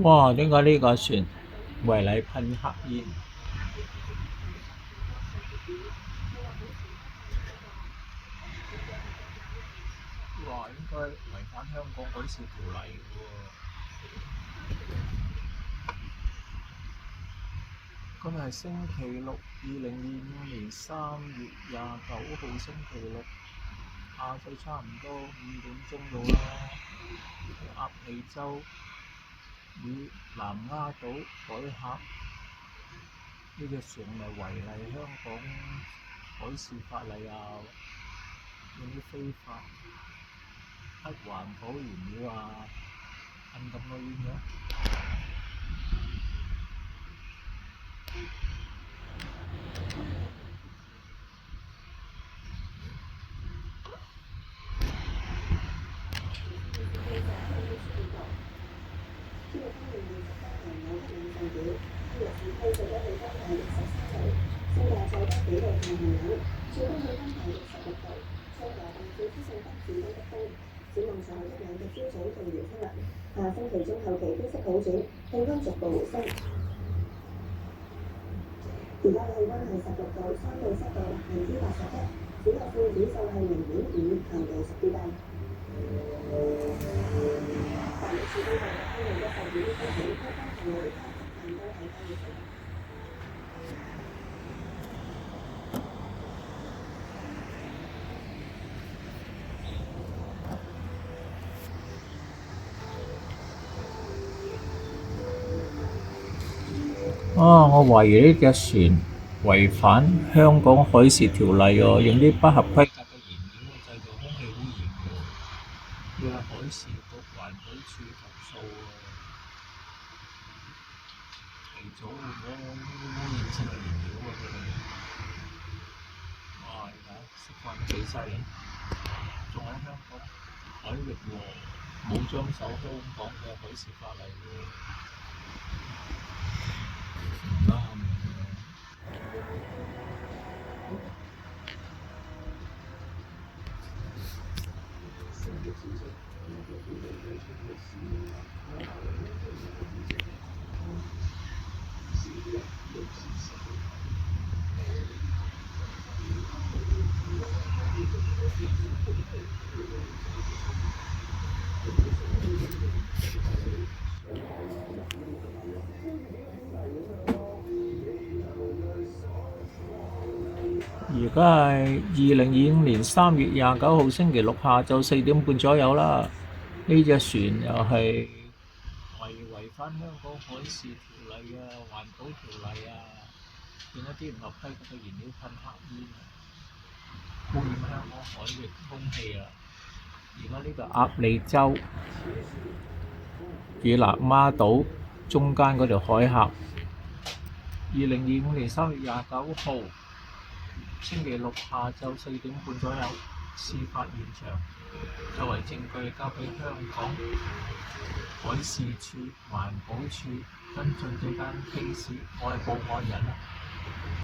哇！點解呢架船違例噴黑煙？哇！應該違反香港海事條例喎。今日係星期六，2025年3月29號星期六，下晝差唔多5點鐘到啦。喺鴨脷洲與南丫島海峽呢隻船咪違例香港海事法例啊，用啲非法不環保燃料啊，噴咁多煙嘅。我懷疑呢隻船違反香港海事條例喎，用啲不合規格嘅燃料製造空氣污染喎，要向海事局環保署投訴喎。提早換咗污染性嘅燃料喎，佢哋。哇！你睇釋放得幾犀利，仲喺香港海域喎，冇遵守香港嘅海事法例喎。唔啱而家係2025年3月29號星期六下晝4點半左右啦。呢隻船又係違反香港海事條例啊、環保條例啊，用一啲唔合規格嘅燃料噴黑煙啊，污染香港海域空氣啊！而家呢個鴨脷洲與南丫島中間嗰條海峽，2025年3月29號星期六下晝4點半左右，事發現場作為證據交俾香港海事處、環保處跟進這間 case，我係報案人。